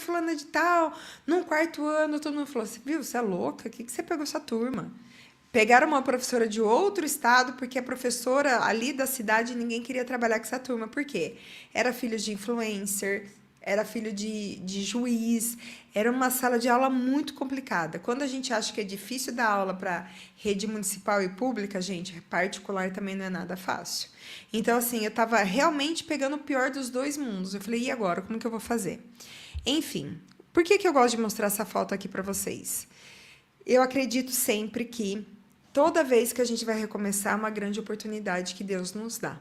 fulana de tal, num quarto ano, todo mundo falou assim, viu, você é louca? O que você pegou essa turma? Pegaram uma professora de outro estado, porque a professora ali da cidade, ninguém queria trabalhar com essa turma. Por quê? Era filho de influencer, era filho de juiz, era uma sala de aula muito complicada. Quando a gente acha que é difícil dar aula para rede municipal e pública, gente, particular também não é nada fácil. Então, assim, eu estava realmente pegando o pior dos dois mundos. Eu falei, e agora? Como que eu vou fazer? Enfim, por que eu gosto de mostrar essa foto aqui para vocês? Eu acredito sempre que toda vez que a gente vai recomeçar, é uma grande oportunidade que Deus nos dá.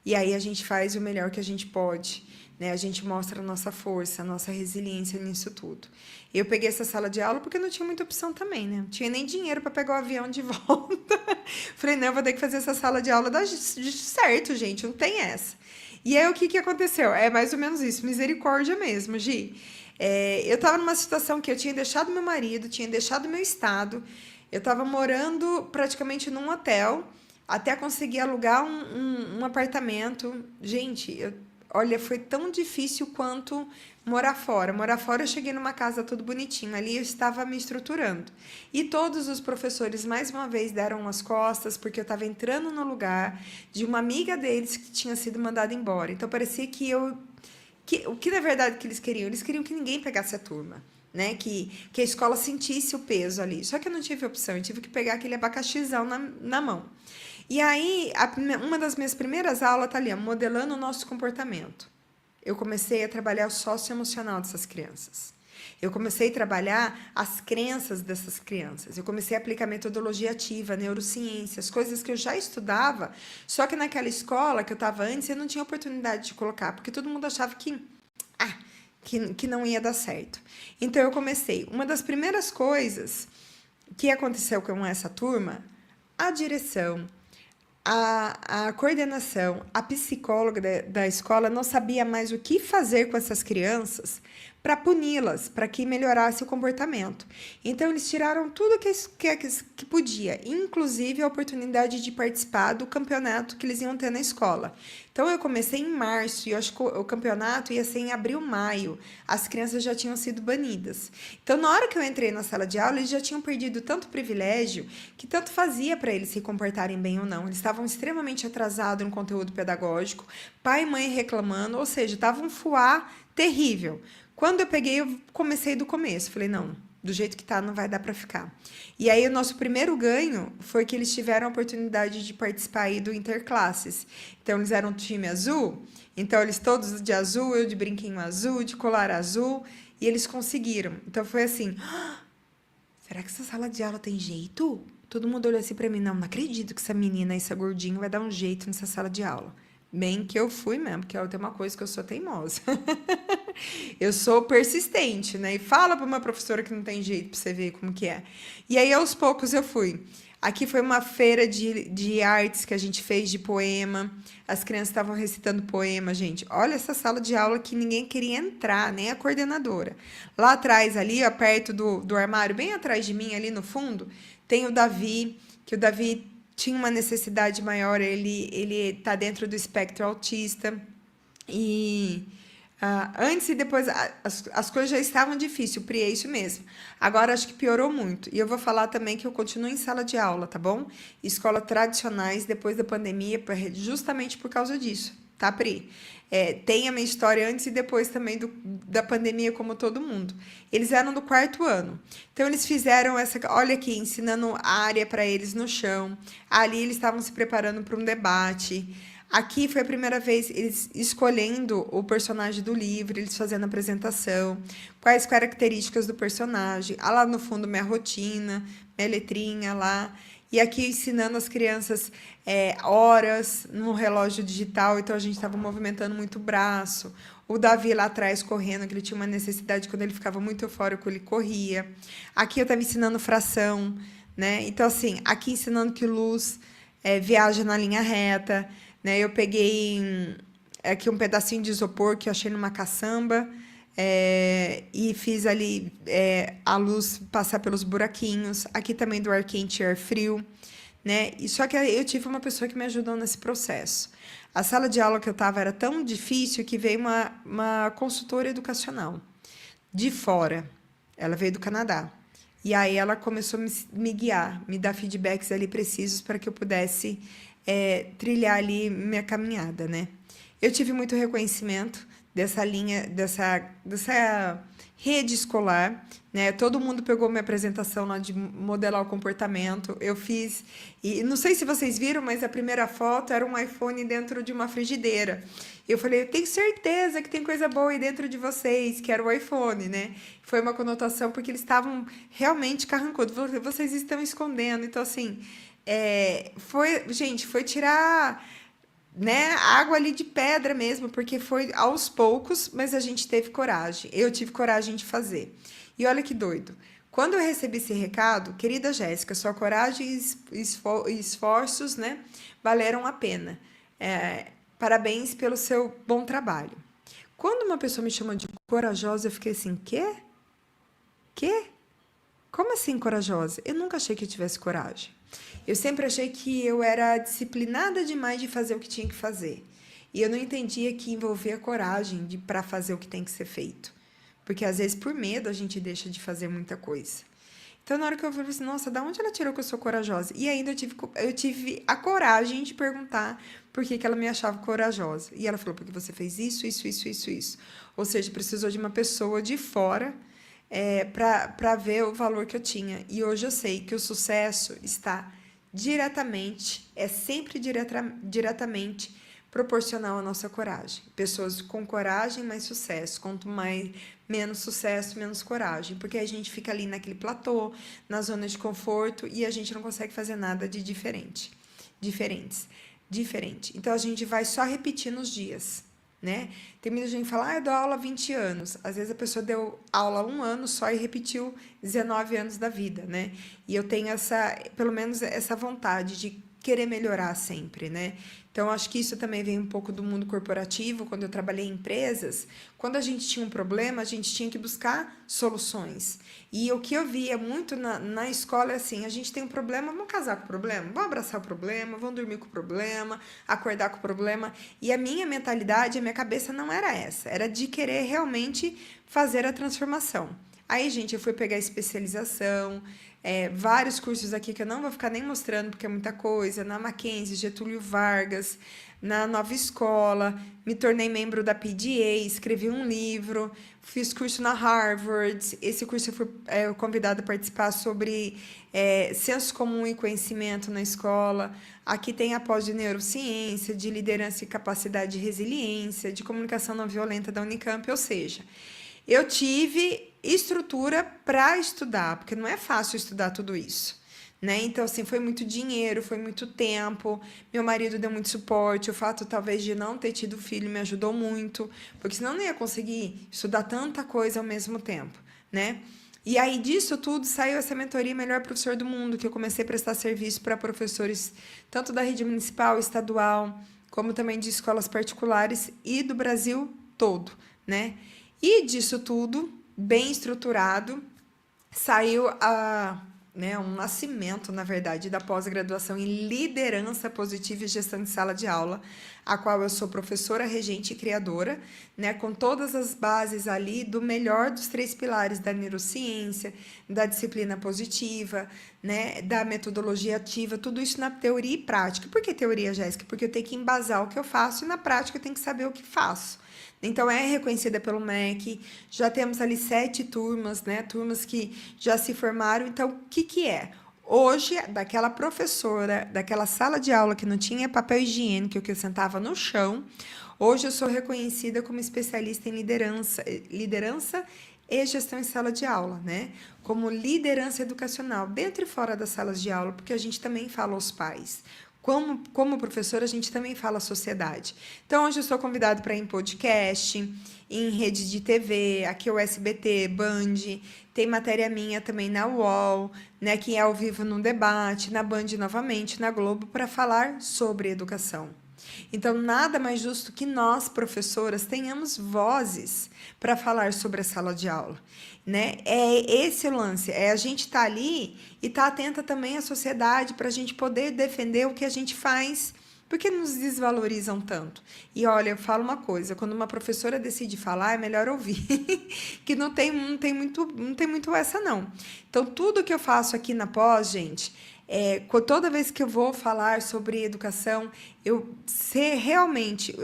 E aí a gente faz o melhor que a gente pode, né? A gente mostra a nossa força, a nossa resiliência nisso tudo. Eu peguei essa sala de aula porque não tinha muita opção também, né? Não tinha nem dinheiro para pegar o avião de volta. Falei, não, eu vou ter que fazer essa sala de aula certo, gente, não tem essa. E aí o que aconteceu? É mais ou menos isso, misericórdia mesmo, Gi. Eu estava numa situação que eu tinha deixado meu marido, tinha deixado meu estado, eu estava morando praticamente num hotel, até conseguir alugar um apartamento. Gente, olha, foi tão difícil quanto morar fora. Morar fora, eu cheguei numa casa tudo bonitinho, ali eu estava me estruturando. E todos os professores, mais uma vez, deram as costas, porque eu estava entrando no lugar de uma amiga deles que tinha sido mandada embora. Então, parecia que o que na verdade que eles queriam? Eles queriam que ninguém pegasse a turma, né? Que a escola sentisse o peso ali. Só que eu não tive opção, eu tive que pegar aquele abacaxizão na mão. E aí, uma das minhas primeiras aulas tá ali, ó, modelando o nosso comportamento. Eu comecei a trabalhar o socioemocional dessas crianças. Eu comecei a trabalhar as crenças dessas crianças. Eu comecei a aplicar metodologia ativa, neurociências, coisas que eu já estudava, só que naquela escola que eu estava antes, eu não tinha oportunidade de colocar, porque todo mundo achava que não ia dar certo. Então, eu comecei. Uma das primeiras coisas que aconteceu com essa turma, a direção, a coordenação, a psicóloga da escola não sabia mais o que fazer com essas crianças para puni-las, para que melhorasse o comportamento. Então, eles tiraram tudo que podia, inclusive a oportunidade de participar do campeonato que eles iam ter na escola. Então, eu comecei em março e eu acho que o campeonato ia ser em abril, maio. As crianças já tinham sido banidas. Então, na hora que eu entrei na sala de aula, eles já tinham perdido tanto privilégio que tanto fazia para eles se comportarem bem ou não. Eles estavam extremamente atrasados no conteúdo pedagógico, pai e mãe reclamando, ou seja, estava um fuá terrível. Quando eu peguei, eu comecei do começo. Falei, não, do jeito que tá, não vai dar para ficar. E aí, o nosso primeiro ganho foi que eles tiveram a oportunidade de participar aí do Interclasses. Então, eles eram time azul, então eles todos de azul, eu de brinquinho azul, de colar azul, e eles conseguiram. Então, foi assim, será que essa sala de aula tem jeito? Todo mundo olhou assim para mim, não acredito que essa menina, essa gordinha, vai dar um jeito nessa sala de aula. Bem que eu fui mesmo, porque tem uma coisa que eu sou teimosa. Eu sou persistente, né? E fala para uma professora que não tem jeito para você ver como que é. E aí, aos poucos, eu fui. Aqui foi uma feira de artes que a gente fez de poema. As crianças estavam recitando poema, gente. Olha essa sala de aula que ninguém queria entrar, nem a coordenadora. Lá atrás, ali, ó, perto do armário, bem atrás de mim, ali no fundo, tem o Davi, que o Davi tinha uma necessidade maior, ele tá dentro do espectro autista. E antes e depois as coisas já estavam difíceis, o PRI é isso mesmo. Agora acho que piorou muito. E eu vou falar também que eu continuo em sala de aula, tá bom? Escolas tradicionais depois da pandemia, justamente por causa disso, tá, Pri? Tem a minha história antes e depois também da pandemia, como todo mundo. Eles eram do quarto ano. Então, eles fizeram essa... Olha aqui, ensinando área para eles no chão. Ali, eles estavam se preparando para um debate. Aqui foi a primeira vez eles escolhendo o personagem do livro, eles fazendo a apresentação, quais características do personagem. Lá no fundo, minha rotina, minha letrinha lá. E aqui ensinando as crianças horas no relógio digital, então a gente estava movimentando muito o braço. O Davi lá atrás correndo, que ele tinha uma necessidade, quando ele ficava muito eufórico, ele corria. Aqui eu estava ensinando fração, né? Então, assim, aqui ensinando que luz viaja na linha reta, né? Eu peguei aqui um pedacinho de isopor que eu achei numa caçamba, e fiz ali a luz passar pelos buraquinhos. Aqui também do ar quente e ar frio, né? E só que eu tive uma pessoa que me ajudou nesse processo. A sala de aula que eu estava era tão difícil que veio uma consultora educacional. de fora. Ela veio do Canadá. E aí ela começou a me guiar, me dar feedbacks ali precisos para que eu pudesse trilhar ali minha caminhada, né? Eu tive muito reconhecimento dessa linha, dessa rede escolar, né? Todo mundo pegou minha apresentação lá de modelar o comportamento. Eu fiz, e não sei se vocês viram, mas a primeira foto era um iPhone dentro de uma frigideira. Eu falei, eu tenho certeza que tem coisa boa aí dentro de vocês, que era o iPhone, né? Foi uma conotação porque eles estavam realmente carrancudos. Vocês estão escondendo. Então, assim, foi tirar, né, água ali de pedra mesmo, porque foi aos poucos, mas a gente teve coragem. Eu tive coragem de fazer. E olha que doido. Quando eu recebi esse recado, querida Jéssica, sua coragem e esforços, né, valeram a pena. Parabéns pelo seu bom trabalho. Quando uma pessoa me chama de corajosa, eu fiquei assim, quê? Quê? Como assim corajosa? Eu nunca achei que eu tivesse coragem. Eu sempre achei que eu era disciplinada demais de fazer o que tinha que fazer. E eu não entendia que envolvia coragem para fazer o que tem que ser feito. Porque, às vezes, por medo, a gente deixa de fazer muita coisa. Então, na hora que eu falei assim, nossa, da onde ela tirou que eu sou corajosa? E ainda eu tive a coragem de perguntar por que ela me achava corajosa. E ela falou, porque você fez isso, isso, isso, isso, isso. Ou seja, precisou de uma pessoa de fora para ver o valor que eu tinha. E hoje eu sei que o sucesso está sempre diretamente proporcional à nossa coragem. Pessoas com coragem, mais sucesso. Quanto menos sucesso, menos coragem. Porque a gente fica ali naquele platô, na zona de conforto, e a gente não consegue fazer nada de diferente. Então, a gente vai só repetindo os dias, né? Tem muita gente que fala, eu dou aula há 20 anos. Às vezes a pessoa deu aula há 1 ano só e repetiu 19 anos da vida, né? E eu tenho pelo menos essa vontade de querer melhorar sempre, né? Então, acho que isso também vem um pouco do mundo corporativo. Quando eu trabalhei em empresas, quando a gente tinha um problema, a gente tinha que buscar soluções. E o que eu via muito na escola é assim, a gente tem um problema, vamos casar com o problema? Vamos abraçar o problema, vamos dormir com o problema, acordar com o problema. E a minha mentalidade, a minha cabeça não era essa, era de querer realmente fazer a transformação. Aí, gente, eu fui pegar especialização, vários cursos aqui que eu não vou ficar nem mostrando, porque é muita coisa, na Mackenzie, Getúlio Vargas, na Nova Escola, me tornei membro da PDA, escrevi um livro, fiz curso na Harvard. Esse curso eu fui convidada a participar sobre senso comum e conhecimento na escola. Aqui tem a pós de neurociência, de liderança e capacidade de resiliência, de comunicação não violenta da Unicamp, ou seja, eu tive estrutura para estudar, porque não é fácil estudar tudo isso, né? Então, assim, foi muito dinheiro, foi muito tempo, meu marido deu muito suporte, o fato, talvez, de não ter tido filho me ajudou muito, porque senão eu não ia conseguir estudar tanta coisa ao mesmo tempo, né? E aí, disso tudo, saiu essa mentoria Melhor Professor do Mundo, que eu comecei a prestar serviço para professores, tanto da rede municipal, estadual, como também de escolas particulares e do Brasil todo, né? E disso tudo, bem estruturado, saiu um nascimento, na verdade, da pós-graduação em Liderança Positiva e Gestão de Sala de Aula, a qual eu sou professora, regente e criadora, né, com todas as bases ali do melhor dos 3 pilares da neurociência, da disciplina positiva, né, da metodologia ativa, tudo isso na teoria e prática. Por que teoria, Jéssica? Porque eu tenho que embasar o que eu faço e na prática eu tenho que saber o que faço. Então, é reconhecida pelo MEC, já temos ali 7 turmas, né? Turmas que já se formaram. Então, o que é? Hoje, daquela professora, daquela sala de aula que não tinha papel higiênico, que eu sentava no chão, hoje eu sou reconhecida como especialista em liderança e gestão em sala de aula, né? Como liderança educacional, dentro e fora das salas de aula, porque a gente também fala aos pais. Como professora, a gente também fala à sociedade. Então, hoje eu sou convidada para ir em podcast, em rede de TV, aqui o SBT, Band, tem matéria minha também na UOL, né, que é ao vivo num debate, na Band novamente, na Globo, para falar sobre educação. Então, nada mais justo que nós, professoras, tenhamos vozes para falar sobre a sala de aula, né? É esse o lance, a gente estar ali e estar atenta também à sociedade para a gente poder defender o que a gente faz Por que nos desvalorizam tanto? E olha, eu falo uma coisa, quando uma professora decide falar, é melhor ouvir, que não tem muito essa não. Então, tudo que eu faço aqui na pós, gente, toda vez que eu vou falar sobre educação, eu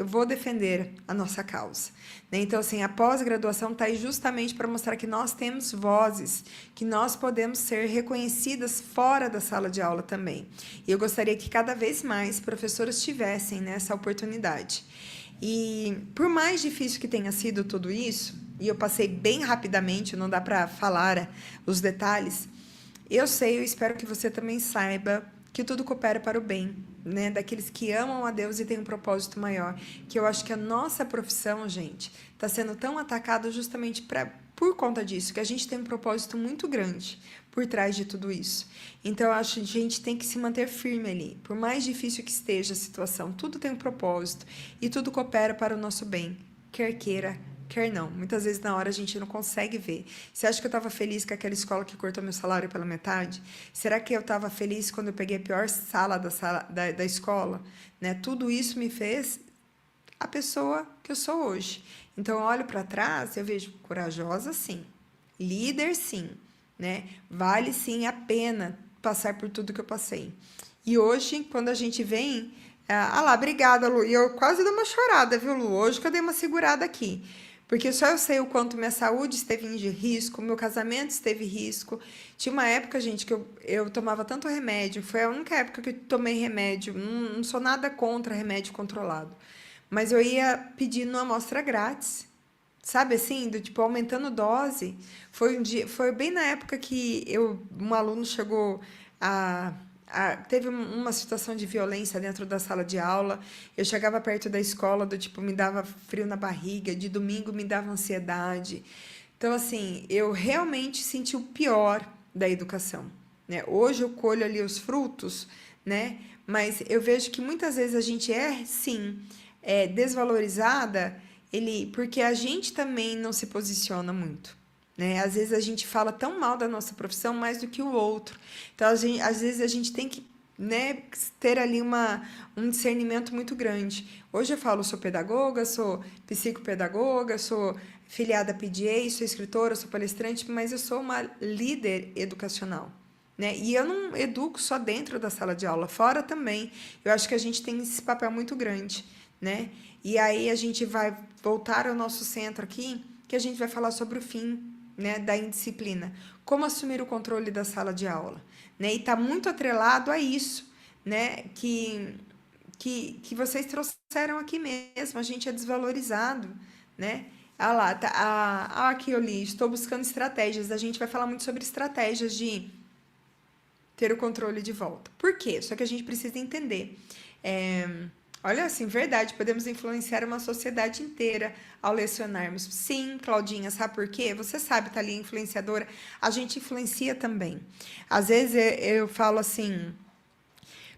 vou defender a nossa causa. Né? Então, assim, a pós-graduação está aí justamente para mostrar que nós temos vozes, que nós podemos ser reconhecidas fora da sala de aula também. E eu gostaria que cada vez mais professores tivessem, né, essa oportunidade. E por mais difícil que tenha sido tudo isso, e eu passei bem rapidamente, não dá para falar os detalhes, eu espero que você também saiba que tudo coopera para o bem, né? Daqueles que amam a Deus e têm um propósito maior. Que eu acho que a nossa profissão, gente, está sendo tão atacada justamente por conta disso, que a gente tem um propósito muito grande por trás de tudo isso. Então, eu acho que a gente tem que se manter firme ali. Por mais difícil que esteja a situação, tudo tem um propósito e tudo coopera para o nosso bem, quer queira, quer não. Muitas vezes na hora a gente não consegue ver. Você acha que eu estava feliz com aquela escola que cortou meu salário pela metade? Será que eu estava feliz quando eu peguei a pior sala da escola? Né? Tudo isso me fez a pessoa que eu sou hoje. Então, eu olho para trás e eu vejo corajosa, sim. Líder, sim. Né? Vale, sim, a pena passar por tudo que eu passei. E hoje, quando a gente vem... lá, obrigada, Lu. E eu quase dei uma chorada, viu, Lu? Hoje que eu dei uma segurada aqui. Porque só eu sei o quanto minha saúde esteve em risco, meu casamento esteve em risco. Tinha uma época, gente, que eu tomava tanto remédio. Foi a única época que eu tomei remédio. Não sou nada contra remédio controlado. Mas eu ia pedindo uma amostra grátis. Sabe assim, do tipo, aumentando dose. Foi bem na época que um aluno chegou a teve uma situação de violência dentro da sala de aula. Eu chegava perto da escola, do tipo, me dava frio na barriga, de domingo me dava ansiedade. Então, assim, eu realmente senti o pior da educação, né? Hoje eu colho ali os frutos, né? Mas eu vejo que muitas vezes a gente sim, desvalorizada, porque a gente também não se posiciona muito. Né? Às vezes a gente fala tão mal da nossa profissão mais do que o outro. Então, às vezes a gente tem que, né, ter ali um discernimento muito grande. Hoje eu falo, sou pedagoga, sou psicopedagoga, sou filiada a PDA, sou escritora, sou palestrante, mas eu sou uma líder educacional. Né? E eu não educo só dentro da sala de aula, fora também. Eu acho que a gente tem esse papel muito grande. Né? E aí a gente vai voltar ao nosso centro aqui, que a gente vai falar sobre o fim, né, da indisciplina, como assumir o controle da sala de aula, né? E está muito atrelado a isso, né, que vocês trouxeram aqui mesmo, a gente é desvalorizado, né? Ah lá, aqui eu li, estou buscando estratégias, a gente vai falar muito sobre estratégias de ter o controle de volta. Por quê? Só que a gente precisa entender. Olha, assim, verdade, podemos influenciar uma sociedade inteira ao lecionarmos. Sim, Claudinha, sabe por quê? Você sabe, tá ali, influenciadora, a gente influencia também. Às vezes eu falo assim,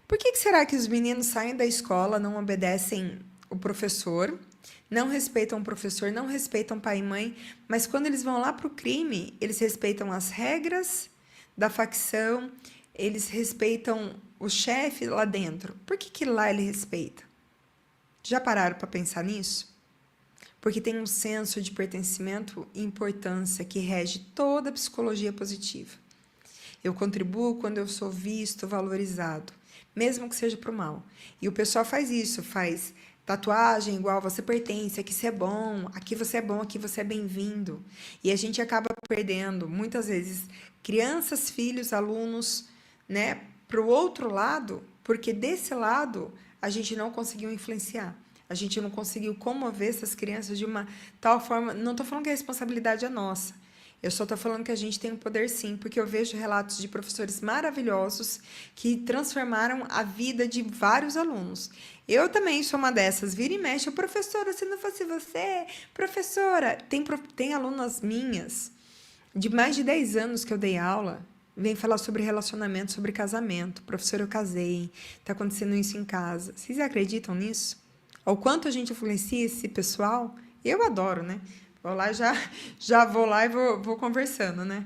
por que será que os meninos saem da escola, não obedecem o professor, não respeitam o professor, não respeitam pai e mãe, mas quando eles vão lá para o crime, eles respeitam as regras da facção, eles respeitam o chefe lá dentro. Por que lá ele respeita? Já pararam para pensar nisso? Porque tem um senso de pertencimento e importância que rege toda a psicologia positiva. Eu contribuo quando eu sou visto, valorizado, mesmo que seja para o mal. E o pessoal faz isso, faz tatuagem igual, você pertence, aqui você é bom, aqui você é bom, aqui você é bem-vindo. E a gente acaba perdendo, muitas vezes, crianças, filhos, alunos, né, para o outro lado, porque desse lado a gente não conseguiu influenciar. A gente não conseguiu comover essas crianças de uma tal forma... Não estou falando que a responsabilidade é nossa. Eu só estou falando que a gente tem um poder sim, porque eu vejo relatos de professores maravilhosos que transformaram a vida de vários alunos. Eu também sou uma dessas. Vira e mexe, professora, se não fosse você... Professora, tem alunas minhas de mais de 10 anos que eu dei aula, vem falar sobre relacionamento, sobre casamento. Professora, eu casei, está acontecendo isso em casa. Vocês acreditam nisso? O quanto a gente influencia esse pessoal? Eu adoro, né? Vou lá, já vou lá e vou conversando, né?